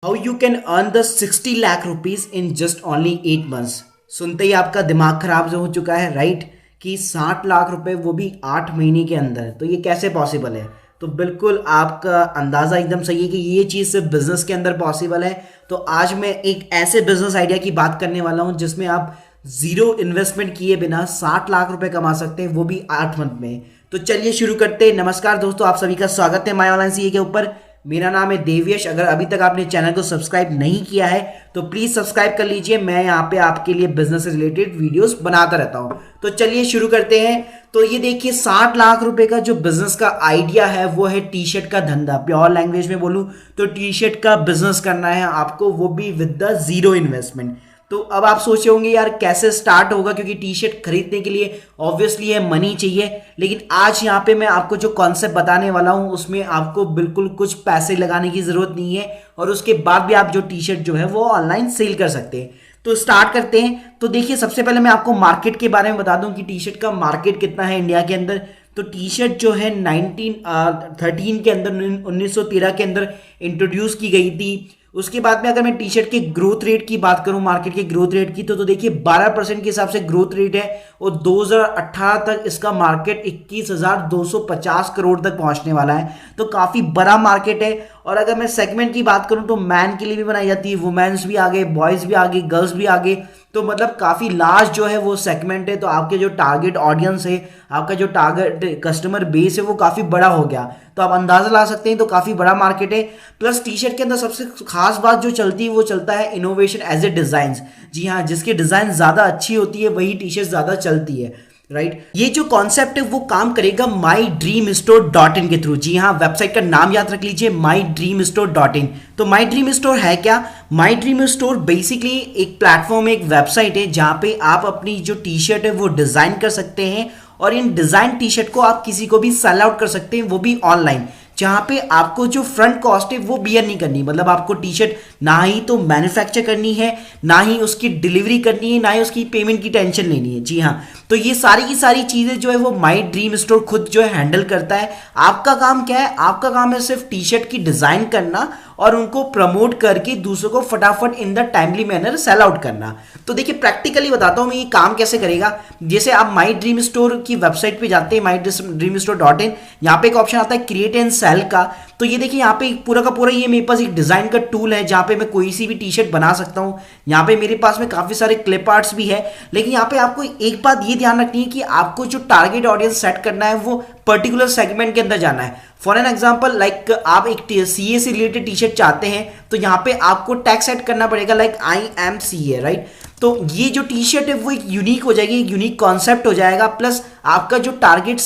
How you can earn the 60 lakh rupees in just only 8 months. सुनते ही आपका दिमाग खराब हो चुका है, राइट? कि 60 लाख रुपए वो भी 8 महीने के अंदर, तो ये कैसे पॉसिबल है? तो बिल्कुल आपका अंदाज़ा एकदम सही है कि ये चीज़ सिर्फ बिजनेस के अंदर पॉसिबल है। तो आज मैं एक ऐसे बिजनेस आइडिया की बात करने वाला हूँ जिसमें आप जीरो इन्वेस्टमेंट किए बिना 60 लाख रुपए कमा सकते हैं, वो भी 8 मंथ में। तो चलिए शुरू करते हैं। नमस्कार दोस्तों, आप सभी का स्वागत है माय ऑनलाइन सीए के ऊपर। मेरा नाम है देवेश। अगर अभी तक आपने चैनल को सब्सक्राइब नहीं किया है तो प्लीज सब्सक्राइब कर लीजिए। मैं यहाँ पे आपके लिए बिजनेस से रिलेटेड वीडियोस बनाता रहता हूँ। तो चलिए शुरू करते हैं। तो ये देखिए, 60 लाख रुपए का जो बिजनेस का आइडिया है वो है टी शर्ट का धंधा। प्योर लैंग्वेज में बोलूँ तो टी शर्ट का बिजनेस करना है आपको, वो भी विद द जीरो इन्वेस्टमेंट। तो अब आप सोचे होंगे यार कैसे स्टार्ट होगा, क्योंकि टी शर्ट खरीदने के लिए ऑब्वियसली है मनी चाहिए। लेकिन आज यहाँ पे मैं आपको जो कॉन्सेप्ट बताने वाला हूँ उसमें आपको बिल्कुल कुछ पैसे लगाने की जरूरत नहीं है, और उसके बाद भी आप जो टी शर्ट जो है वो ऑनलाइन सेल कर सकते हैं। तो स्टार्ट करते हैं। तो देखिए, सबसे पहले मैं आपको मार्केट के बारे में बता दूं कि टी शर्ट का मार्केट कितना है इंडिया के अंदर। तो टी शर्ट जो है 1913 के अंदर, 1913 के अंदर इंट्रोड्यूस की गई थी। उसके बाद में अगर मैं टी शर्ट के ग्रोथ रेट की बात करूं, मार्केट के ग्रोथ रेट की, तो देखिए 12% के हिसाब से ग्रोथ रेट है, और 2018 तक इसका मार्केट 21,250 करोड़ तक पहुंचने वाला है। तो काफी बड़ा मार्केट है। और अगर मैं सेगमेंट की बात करूं तो मैन के लिए भी बनाई जाती है, वुमेन्स भी आगे, बॉयज भी आगे, गर्ल्स भी आगे। तो मतलब काफी लार्ज जो है वो सेगमेंट है। तो आपके जो टारगेट ऑडियंस है, आपका जो टारगेट कस्टमर बेस है, वो काफी बड़ा हो गया। तो आप अंदाजा ला सकते हैं, तो काफी बड़ा मार्केट है। प्लस टी शर्ट के अंदर सबसे खास बात जो चलती है वो चलता है इनोवेशन एज ए डिजाइन। जी हाँ, जिसकी डिजाइन ज्यादा अच्छी होती है वही टी शर्ट ज्यादा चलती है, राइट? ये जो कॉन्सेप्ट है वो काम करेगा mydreamstore.in के थ्रू। जी हाँ, वेबसाइट का नाम याद रख लीजिए, mydreamstore.in। तो माई ड्रीम स्टोर है क्या? माई ड्रीम स्टोर बेसिकली एक प्लेटफॉर्म, एक वेबसाइट है जहां पे आप अपनी जो टी शर्ट है वो डिजाइन कर सकते हैं, और इन डिजाइन टी शर्ट को आप किसी को भी सेल आउट कर सकते हैं, वो भी ऑनलाइन। जहां पे आपको जो फ्रंट कॉस्ट है वो बियर नहीं करनी। मतलब आपको टी शर्ट ना ही तो मैन्युफैक्चर करनी है, ना ही उसकी डिलीवरी करनी है, ना ही उसकी पेमेंट की टेंशन लेनी है। जी हाँ, तो ये सारी की सारी चीजें जो है वो माई ड्रीम स्टोर खुद जो है हैंडल करता है। आपका काम क्या है? आपका काम है सिर्फ टी शर्ट की डिजाइन करना और उनको प्रमोट करके दूसरों को फटाफट in the timely manner sell out करना। तो देखिए, प्रैक्टिकली बताता हूं मैं ये काम कैसे करेगा। जैसे आप माई ड्रीम स्टोर की वेबसाइट पे जाते हैं, mydreamstore.in, यहाँ पे एक ऑप्शन आता है क्रिएट एंड सेल का। तो ये देखिए, यहाँ पे पूरा का पूरा ये मेरे पास एक डिजाइन का टूल है जहाँ पे मैं कोई सी भी टी शर्ट बना सकता हूँ। यहाँ पे मेरे पास में काफी सारे क्लिप आर्ट्स भी है। लेकिन यहाँ पे आपको एक बात ये ध्यान रखनी है कि आपको जो टारगेट ऑडियंस सेट करना है वो पर्टिकुलर सेगमेंट के अंदर जाना है। फॉर एन एग्जाम्पल, लाइक आप एक सीए से रिलेटेड टी शर्ट चाहते हैं, तो यहाँ पे आपको टैग सेट करना पड़ेगा, like I am CA, right? तो ये जो टी शर्ट है वो एक यूनिक हो जाएगी, एक यूनिक कॉन्सेप्ट हो जाएगा। प्लस आपका जो टारगेट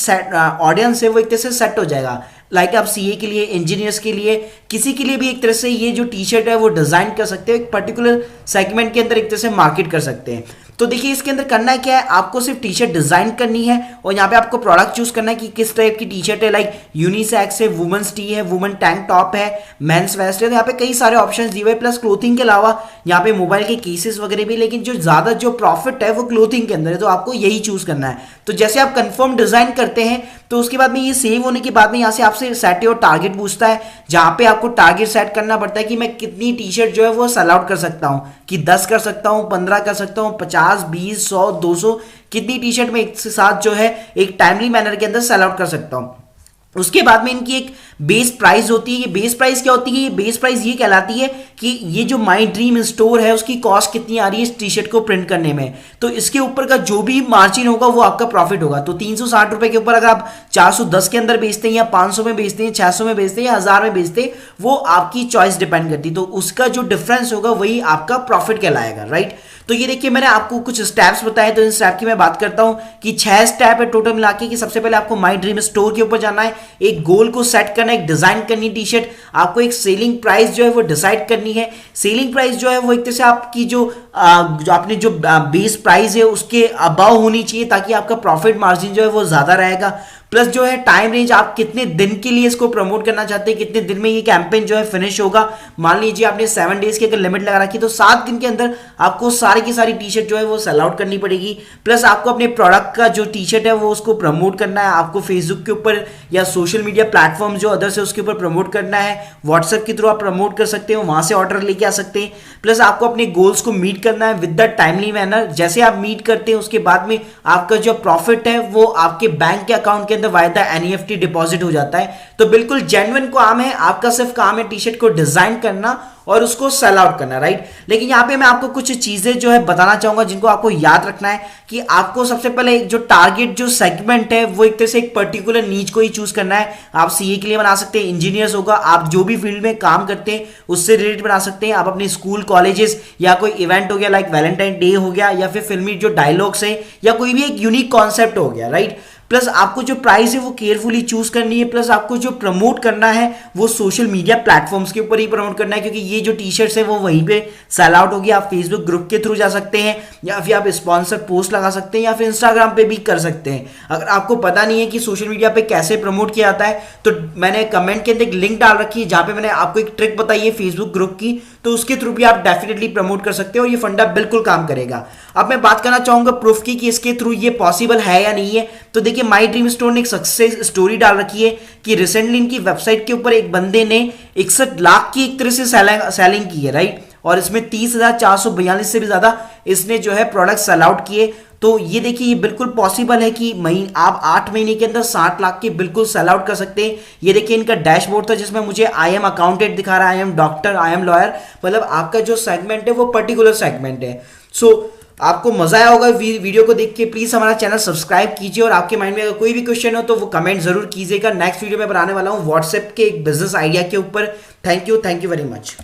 ऑडियंस है वो एक तरह से सेट हो जाएगा। लाइक आप सीए के लिए, इंजीनियर्स के लिए, किसी के लिए भी एक तरह से ये जो टी शर्ट है वो डिजाइन कर सकते हो, एक पर्टिकुलर सेगमेंट के अंदर एक तरह से मार्केट कर सकते हैं। तो देखिए, इसके अंदर करना है क्या है, आपको सिर्फ टी शर्ट डिजाइन करनी है, और यहाँ पे आपको प्रोडक्ट चूज करना है कि किस टाइप की टी शर्ट है। लाइक यूनिसेक्स है, वुमेन्स टी है, वुमेन टैंक टॉप है, मेंस वेस्ट है। तो यहाँ पे कई सारे ऑप्शंस दिए हुए। प्लस क्लोथिंग के अलावा यहाँ पे मोबाइल के केसेस वगैरह भी। लेकिन जो ज्यादा जो प्रॉफिट है वो क्लोथिंग के अंदर है, तो आपको यही चूज करना है। तो जैसे आप कंफर्म डिजाइन करते हैं, तो उसके बाद में ये सेव होने के बाद में यहाँ से आपसे सेट और टारगेट पूछता है, जहां पे आपको टारगेट सेट करना पड़ता है कि मैं कितनी टी शर्ट जो है वो सेल आउट कर सकता हूं, कि 10 कर सकता हूं, 15 कर सकता हूं, 50, 20, 100, 200, कितनी टी शर्ट में एक साथ जो है एक टाइमली मैनर के अंदर सेल आउट कर सकता हूं। उसके बाद में इनकी एक बेस प्राइस होती है। ये बेस प्राइस क्या होती है? ये बेस प्राइस ये कहलाती है कि ये जो माई ड्रीम स्टोर है उसकी कॉस्ट कितनी आ रही है इस टी शर्ट को प्रिंट करने में। तो इसके ऊपर का जो भी मार्जिन होगा वो आपका प्रॉफिट होगा। तो 360 रुपए के ऊपर अगर आप 410 के अंदर बेचते हैं, या 500 में बेचते हैं, 600 में बेचते हैं, या 1000 में बेचते हैं, वो आपकी चॉइस डिपेंड करती है। तो उसका जो डिफरेंस होगा वही आपका प्रॉफिट कहलाएगा, राइट? तो ये देखिए, मैंने आपको कुछ स्टेप्स बताए, तो इन स्टेप की मैं बात करता हूं कि 6 स्टेप है टोटल मिला के। कि सबसे पहले आपको माई ड्रीम स्टोर के ऊपर जाना है, एक गोल को सेट करना है, एक डिजाइन करनी टी शर्ट, आपको एक सेलिंग प्राइस जो है वो डिसाइड करनी है। सेलिंग प्राइस जो है वो एक तरह से आपकी जो आपने जो बेस प्राइस है उसके अबाव होनी चाहिए, ताकि आपका प्रॉफिट मार्जिन जो है वो ज्यादा रहेगा। प्लस जो है टाइम रेंज, आप कितने दिन के लिए इसको प्रमोट करना चाहते हैं, कितने दिन में ये कैंपेन जो है फिनिश होगा। मान लीजिए आपने 7 डेज की अगर लिमिट लगा रखी तो 7 दिन के अंदर आपको सारी की सारी टी शर्ट जो है वो सेल आउट करनी पड़ेगी। प्लस आपको अपने प्रोडक्ट का जो टी शर्ट है वो उसको प्रमोट करना है, आपको फेसबुक के ऊपर या सोशल मीडिया प्लेटफॉर्म जो अदर्स है उसके ऊपर प्रमोट करना है। व्हाट्सएप के थ्रू आप प्रमोट कर सकते हो, वहां से ऑर्डर लेके आ सकते हैं। प्लस आपको अपने गोल्स को मीट करना है विद द टाइमली मैनर। जैसे आप मीट करते हैं उसके बाद में आपका जो प्रॉफिट है वो आपके बैंक के अकाउंट के अंदर वाया द एनईएफटी डिपॉजिट हो जाता है। तो बिल्कुल जेन्युइन काम है, आपका सिर्फ काम है टी शर्ट को डिजाइन करना और उसको सेल आउट करना, राइट। लेकिन यहाँ पे मैं आपको कुछ चीजें जो है बताना चाहूंगा जिनको आपको याद रखना है कि आपको सबसे पहले एक जो टारगेट जो सेगमेंट है वो एक तरह से एक पर्टिकुलर नीच को ही चूज करना है। आप सीए के लिए बना सकते हैं, इंजीनियर्स होगा, आप जो भी फील्ड में काम करते हैं उससे रिलेटेड बना सकते हैं। आप अपने स्कूल कॉलेजेस या कोई इवेंट हो गया लाइक वैलेंटाइन डे हो गया, या फिर फिल्मी जो डायलॉग्स है, या कोई भी एक यूनिक कॉन्सेप्ट हो गया, राइट। प्लस आपको जो प्राइस है वो केयरफुली चूज करनी है। प्लस आपको जो प्रमोट करना है वो सोशल मीडिया प्लेटफॉर्म्स के ऊपर ही प्रमोट करना है, क्योंकि ये जो टी शर्ट्स है वो वहीं पे सेल आउट होगी। आप फेसबुक ग्रुप के थ्रू जा सकते हैं, या फिर आप स्पॉन्सर पोस्ट लगा सकते हैं, या फिर इंस्टाग्राम पे भी कर सकते हैं। अगर आपको पता नहीं है कि सोशल मीडिया पे कैसे प्रमोट किया जाता है तो मैंने कमेंट के अंदर एक लिंक डाल रखी है जहां पे मैंने आपको एक ट्रिक बताई है फेसबुक ग्रुप की, तो उसके थ्रू भी आप डेफिनेटली प्रमोट कर सकते हो और ये फंडा बिल्कुल काम करेगा। अब मैं बात करना चाहूंगा प्रूफ की कि इसके थ्रू ये पॉसिबल है या नहीं है। तो देखिए, माई ड्रीम स्टोर ने एक सक्सेस स्टोरी डाल रखी है कि रिसेंटली इनकी वेबसाइट के ऊपर एक बंदे ने 61 लाख की एक तरह से सेलिंग की है, राइट। और इसमें 30,442 से भी ज्यादा इसने जो है प्रोडक्ट सेल आउट किए। तो ये देखिए, ये बिल्कुल पॉसिबल है कि आप 8 महीने के अंदर 60 लाख के बिल्कुल सेल आउट कर सकते हैं। ये देखिए, इनका डैशबोर्ड था जिसमें मुझे आई एम अकाउंटेंट दिखा रहा है, I am doctor, I am lawyer, मतलब आपका जो सेगमेंट है वो पर्टिकुलर सेगमेंट है। सो आपको मजा आया होगा वीडियो को देख के। प्लीज हमारा चैनल सब्सक्राइब कीजिए और आपके माइंड में अगर कोई भी क्वेश्चन हो तो वो कमेंट जरूर कीजिएगा। नेक्स्ट वीडियो में बनाने वाला हूँ व्हाट्सएप के एक बिजनेस आइडिया के ऊपर। Thank you very much.